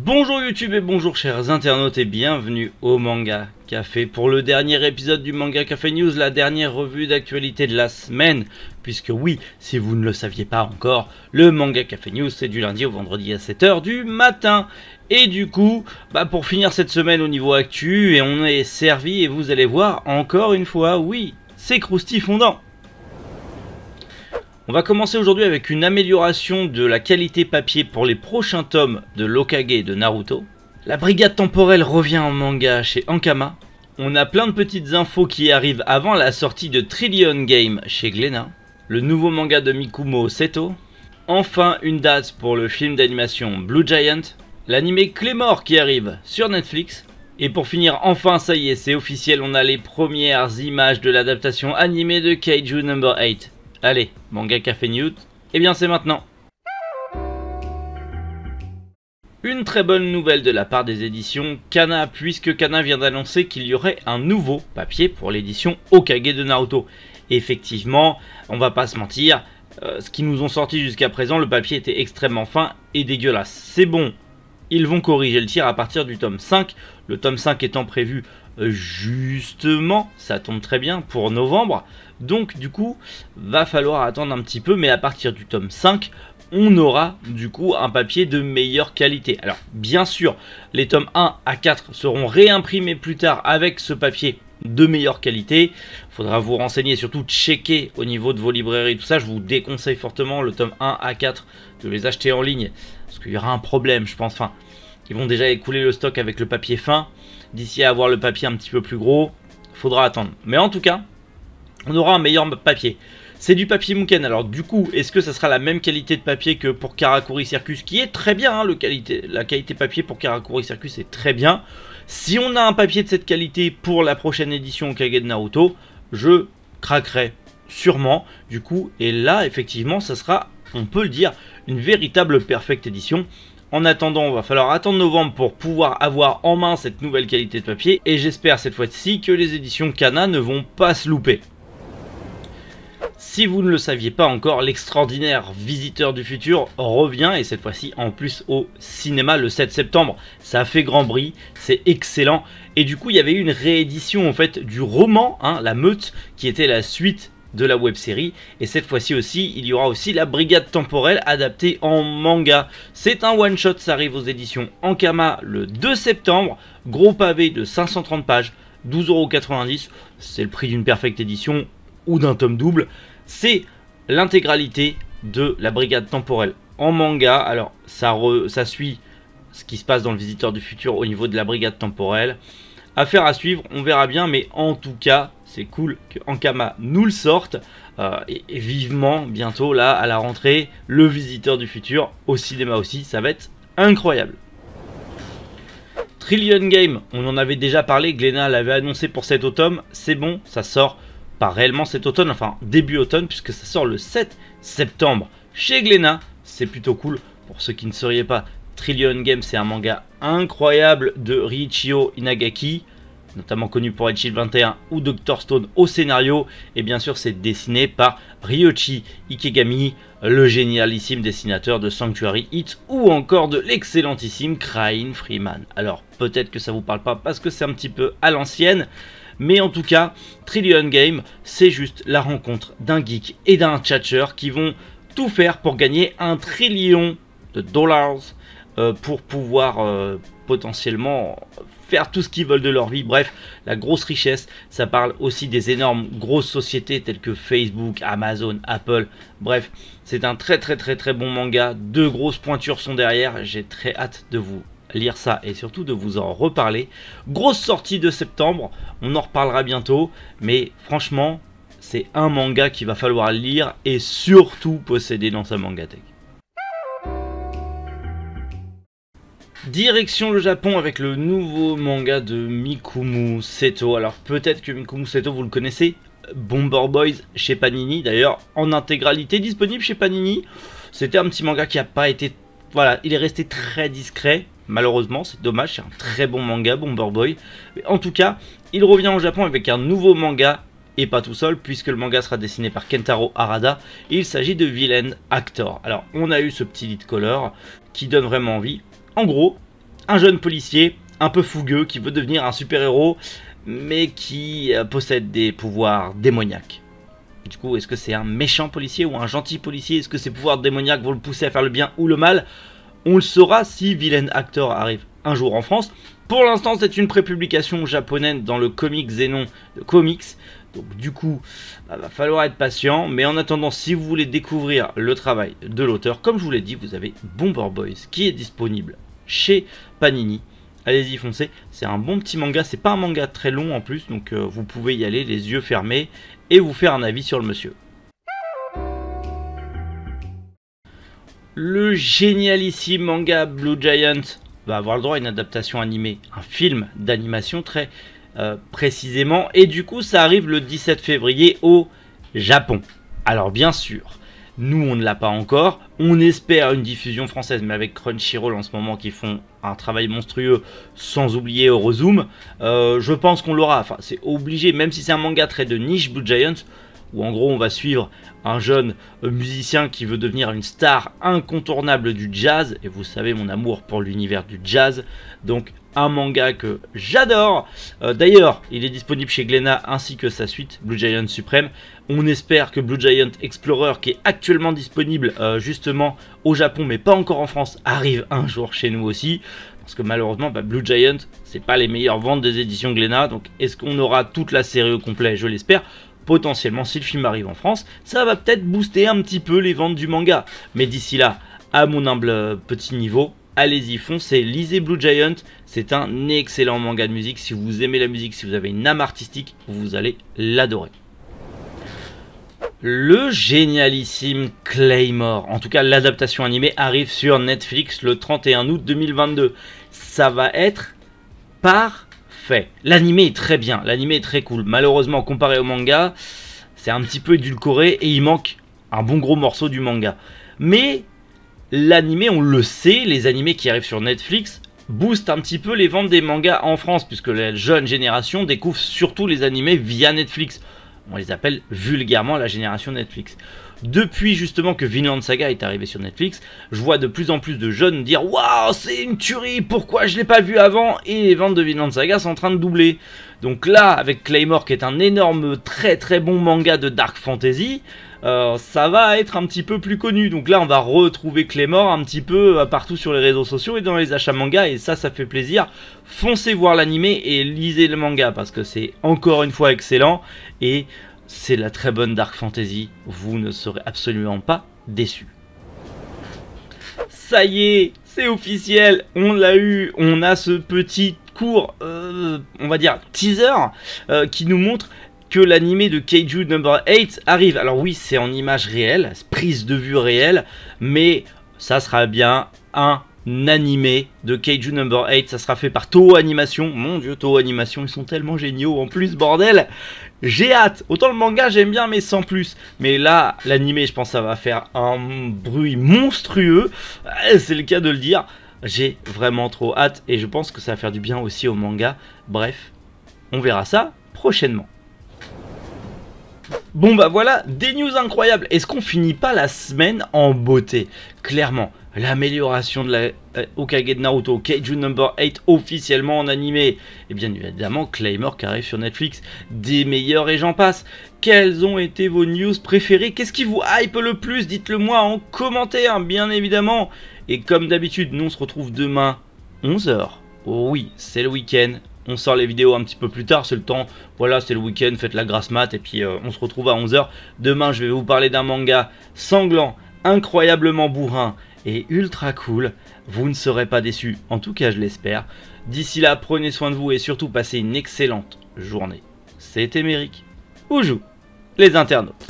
Bonjour YouTube et bonjour chers internautes et bienvenue au Manga Café pour le dernier épisode du Manga Café News, la dernière revue d'actualité de la semaine. Puisque oui, si vous ne le saviez pas encore, le Manga Café News c'est du lundi au vendredi à 7 h du matin. Et du coup, pour finir cette semaine au niveau actu, et on est servi et vous allez voir encore une fois, oui, c'est croustillant fondant. On va commencer aujourd'hui avec une amélioration de la qualité papier pour les prochains tomes de l'Hokage de Naruto. La brigade temporelle revient en manga chez Ankama. On a plein de petites infos qui arrivent avant la sortie de Trillion Game chez Glénat. Le nouveau manga de Mikumo Seto. Enfin une date pour le film d'animation Blue Giant. L'animé Claymore qui arrive sur Netflix. Et pour finir, enfin ça y est, c'est officiel, on a les premières images de l'adaptation animée de Kaiju No. 8. Allez, Manga Café News, et bien c'est maintenant. Une très bonne nouvelle de la part des éditions Kana, puisque Kana vient d'annoncer qu'il y aurait un nouveau papier pour l'édition Hokage de Naruto. Effectivement, on va pas se mentir, ce qu'ils nous ont sorti jusqu'à présent, le papier était extrêmement fin et dégueulasse. C'est bon, ils vont corriger le tir à partir du tome 5, le tome 5 étant prévu justement, ça tombe très bien, pour novembre. Donc du coup, va falloir attendre un petit peu, mais à partir du tome 5, on aura du coup un papier de meilleure qualité. Alors bien sûr, les tomes 1 à 4 seront réimprimés plus tard avec ce papier de meilleure qualité. Il faudra vous renseigner et surtout checker au niveau de vos librairies, tout ça. Je vous déconseille fortement le tome 1 à 4 de les acheter en ligne, parce qu'il y aura un problème, je pense. Enfin, ils vont déjà écouler le stock avec le papier fin. D'ici à avoir le papier un petit peu plus gros, il faudra attendre. Mais en tout cas, on aura un meilleur papier. C'est du papier Muken. Alors du coup, est-ce que ça sera la même qualité de papier que pour Karakuri Circus, qui est très bien, hein, la qualité papier pour Karakuri Circus est très bien. Si on a un papier de cette qualité pour la prochaine édition Hokage de Naruto, je craquerai sûrement. Du coup, et là, effectivement, ça sera, on peut le dire, une véritable perfecte édition. En attendant, on va falloir attendre novembre pour pouvoir avoir en main cette nouvelle qualité de papier. Et j'espère cette fois-ci que les éditions Kana ne vont pas se louper. Si vous ne le saviez pas encore, l'extraordinaire Visiteur du futur revient, et cette fois-ci en plus au cinéma le 7 septembre. Ça a fait grand bruit, c'est excellent. Et du coup, il y avait eu une réédition en fait du roman, hein, La Meute, qui était la suite de la web série, et cette fois-ci aussi il y aura aussi la brigade temporelle adaptée en manga. C'est un one shot, ça arrive aux éditions Ankama le 2 septembre, gros pavé de 530 pages, 12,90 €, c'est le prix d'une perfecte édition ou d'un tome double. C'est l'intégralité de la brigade temporelle en manga. Alors ça suit ce qui se passe dans le Visiteur du futur au niveau de la brigade temporelle. Affaire à suivre, on verra bien, mais en tout cas, c'est cool que Ankama nous le sorte. Et vivement, bientôt, là, à la rentrée, le Visiteur du futur, au cinéma aussi, ça va être incroyable. Trillion Game, on en avait déjà parlé, Glénat l'avait annoncé pour cet automne. C'est bon, ça sort, pas réellement cet automne, enfin début automne, puisque ça sort le 7 septembre chez Glénat. C'est plutôt cool, pour ceux qui ne sauriez pas. Trillion Game, c'est un manga incroyable de Riichiro Inagaki, notamment connu pour Red Shield 21 ou Dr Stone au scénario. Et bien sûr, c'est dessiné par Ryoichi Ikegami, le génialissime dessinateur de Sanctuary Hit ou encore de l'excellentissime Crying Freeman. Alors, peut-être que ça vous parle pas parce que c'est un petit peu à l'ancienne, mais en tout cas, Trillion Game, c'est juste la rencontre d'un geek et d'un tchatcher qui vont tout faire pour gagner 1 trillion de dollars. Pour pouvoir potentiellement faire tout ce qu'ils veulent de leur vie. Bref, la grosse richesse. Ça parle aussi des énormes grosses sociétés telles que Facebook, Amazon, Apple. Bref, c'est un très bon manga. Deux grosses pointures sont derrière. J'ai très hâte de vous lire ça et surtout de vous en reparler. Grosse sortie de septembre, on en reparlera bientôt. Mais franchement, c'est un manga qu'il va falloir lire et surtout posséder dans sa mangatech. Direction le Japon avec le nouveau manga de Mikumo Seto. Alors peut-être que Mikumo Seto vous le connaissez, Bomber Boys chez Panini, d'ailleurs en intégralité disponible chez Panini. C'était un petit manga qui n'a pas été... Voilà, il est resté très discret, malheureusement, c'est dommage, c'est un très bon manga Bomber Boy. Mais en tout cas, il revient au Japon avec un nouveau manga, et pas tout seul, puisque le manga sera dessiné par Kentaro Harada, et il s'agit de Villain Actor. Alors on a eu ce petit lead color qui donne vraiment envie. En gros, un jeune policier un peu fougueux qui veut devenir un super-héros, mais qui possède des pouvoirs démoniaques. Du coup, est-ce que c'est un méchant policier ou un gentil policier? Est-ce que ces pouvoirs démoniaques vont le pousser à faire le bien ou le mal? On le saura si Villain Actor arrive un jour en France. Pour l'instant, c'est une prépublication japonaise dans le comic Zenon de Comics. Donc du coup, va falloir être patient. Mais en attendant, si vous voulez découvrir le travail de l'auteur, comme je vous l'ai dit, vous avez Bomber Boys qui est disponible chez Panini. Allez-y, foncez. C'est un bon petit manga. C'est pas un manga très long en plus. Donc vous pouvez y aller les yeux fermés et vous faire un avis sur le monsieur. Le génialissime manga Blue Giant va avoir le droit à une adaptation animée, un film d'animation très précisément, et du coup ça arrive le 17 février au Japon. Alors bien sûr, nous on ne l'a pas encore, on espère une diffusion française, mais avec Crunchyroll en ce moment qui font un travail monstrueux, sans oublier Eurozoom, je pense qu'on l'aura, enfin c'est obligé, même si c'est un manga très de niche Blue Giant, où en gros on va suivre un jeune musicien qui veut devenir une star incontournable du jazz, et vous savez mon amour pour l'univers du jazz, donc un manga que j'adore. D'ailleurs il est disponible chez Glénat ainsi que sa suite Blue Giant Supreme. On espère que Blue Giant Explorer, qui est actuellement disponible justement au Japon mais pas encore en France, arrive un jour chez nous aussi. Parce que malheureusement, Blue Giant, c'est pas les meilleures ventes des éditions Glénat. Donc est-ce qu'on aura toute la série au complet? Je l'espère. Potentiellement, si le film arrive en France, ça va peut-être booster un petit peu les ventes du manga. Mais d'ici là, à mon humble petit niveau, allez-y, foncez, lisez Blue Giant. C'est un excellent manga de musique. Si vous aimez la musique, si vous avez une âme artistique, vous allez l'adorer. Le génialissime Claymore, en tout cas l'adaptation animée, arrive sur Netflix le 31 août 2022. Ça va être parfait. L'animé est très bien, l'animé est très cool. Malheureusement, comparé au manga, c'est un petit peu édulcoré et il manque un bon gros morceau du manga. Mais l'animé, on le sait, les animés qui arrivent sur Netflix boostent un petit peu les ventes des mangas en France, puisque la jeune génération découvre surtout les animés via Netflix. On les appelle vulgairement la génération Netflix. Depuis justement que Vinland Saga est arrivé sur Netflix, je vois de plus en plus de jeunes dire « Waouh, c'est une tuerie, pourquoi je ne l'ai pas vu avant ?» Et les ventes de Vinland Saga sont en train de doubler. Donc là, avec Claymore, qui est un énorme, très très bon manga de Dark Fantasy, ça va être un petit peu plus connu. Donc là, on va retrouver Claymore un petit peu partout sur les réseaux sociaux et dans les achats manga, et ça fait plaisir. Foncez voir l'animé et lisez le manga, parce que c'est encore une fois excellent, et c'est la très bonne Dark Fantasy, vous ne serez absolument pas déçus. Ça y est, c'est officiel, on l'a eu, on a ce petit court, on va dire teaser, qui nous montre que l'animé de Kaiju Number 8 arrive. Alors oui, c'est en image réelle, prise de vue réelle, mais ça sera bien un animé de Kaiju Number 8, ça sera fait par Toho Animation. Mon dieu, Toho Animation, ils sont tellement géniaux en plus, bordel. J'ai hâte. Autant le manga j'aime bien, mais sans plus. Mais là, l'animé, je pense que ça va faire un bruit monstrueux, c'est le cas de le dire. J'ai vraiment trop hâte et je pense que ça va faire du bien aussi au manga. Bref, on verra ça prochainement. Bon bah voilà, des news incroyables. Est-ce qu'on finit pas la semaine en beauté? Clairement, l'amélioration de la Hokage de Naruto, Kaiju Number 8 officiellement en animé, et bien évidemment Claymore qui arrive sur Netflix, des meilleurs et j'en passe. Quelles ont été vos news préférées? Qu'est-ce qui vous hype le plus? Dites-le moi en commentaire, bien évidemment. Et comme d'habitude, nous on se retrouve demain 11 h. Oh oui, c'est le week-end. On sort les vidéos un petit peu plus tard, c'est le temps, voilà, c'est le week-end, faites la grasse mat et puis on se retrouve à 11 h. Demain, je vais vous parler d'un manga sanglant, incroyablement bourrin et ultra cool. Vous ne serez pas déçus, en tout cas je l'espère. D'ici là, prenez soin de vous et surtout passez une excellente journée. C'était Méric, où jouent les internautes.